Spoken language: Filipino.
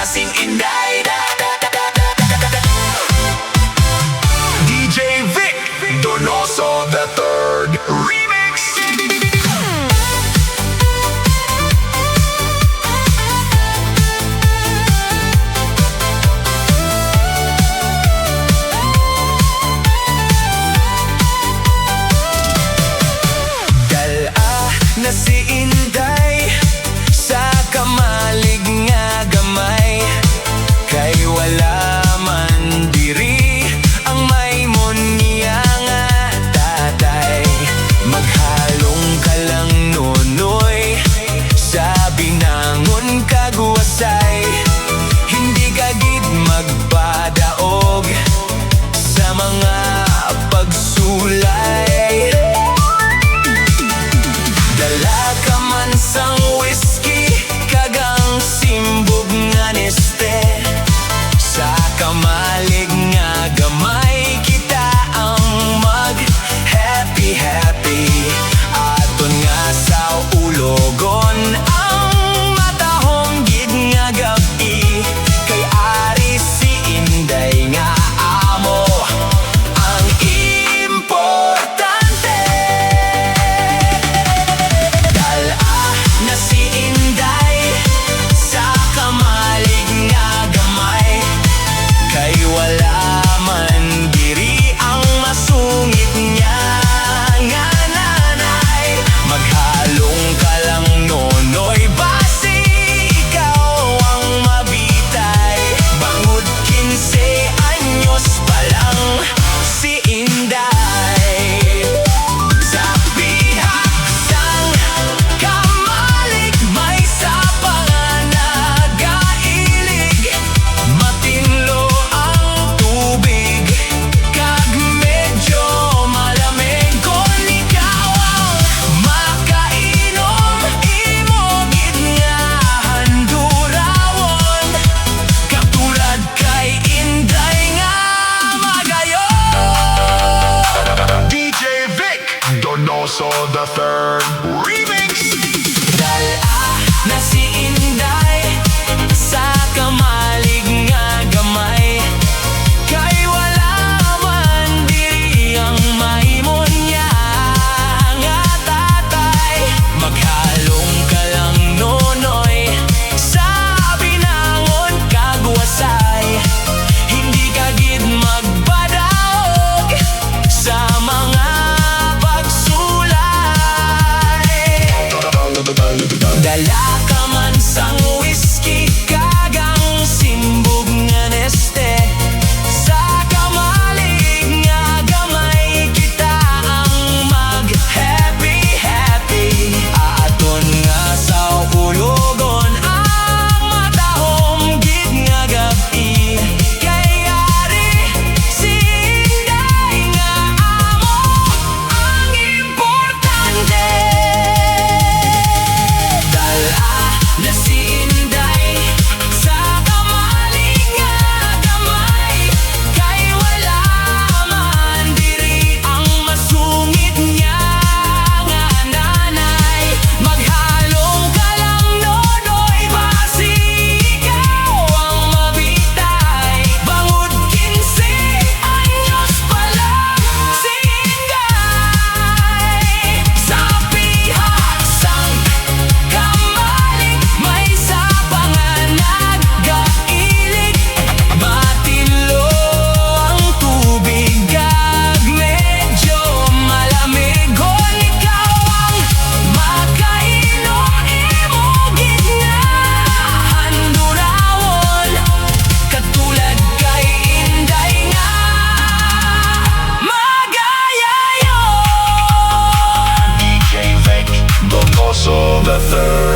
kasing Inday. DJ Vic Donoso III Remix. Dala na si Inday sa kamalig nga gamay, kay wala man diri ang maymon niya nga tatay. Maghalong ka lang nunoy sa binangon kaguwasay, hindi ka gid magpadaog sa mga pagsulay. Dala ka man sang whiskey kagang simbog nga neste, sa kamalig nga gamay kita ang mag happy happy. Aton nga sa ulogon ang matahong gid nga gabi, kay ari si Inday nga amo ang importante. Dala na si Inday sa kamalig nga gamay, kay wala man diri ang masungit niya nga nanay. Maghalong ka lang nonoy basi ikaw ang mabitay. Bangod 15 anyos pa lang si Inday. Sa pihak sang kamalig may sapang nagailig, matinlo ang tubig kag medyo malamig. Kung ikaw ang makainom, imo gid nga handurawon, katulad kay Inday nga magayon. DJ Vic Donoso III Remix. Dala na si Inday sa kamalig nga gamay, kay wala man diri ang maymon niya nga tatay. Maghalong ka lang nonoy sa binangon kaguwasay, hindi ka gid magpadaog sa mga pagsulay. Dala ka man sang whiskey kagang simbog nga neste, sa kamalig nga gamay kita ang mag happy happy. Aton nga sa ulogon ang matahong gid nga gabi, kay ari si Inday nga amo ang importante. Dala na si Inday sa kamalig nga gamay, kay wala man diri ang masungit niya nga nanay. Maghalong ka lang nonoy basi ikaw ang mabitay. Bangod 15 anyos pa lang si Inday. Sa pihak sang kamalig may sapang nagailig, matinlo ang tubig kag medyo malamig. Kung ikaw ang makainom, imo gid nga handurawon, katulad kay Inday nga magayon. DJ Vic Donoso III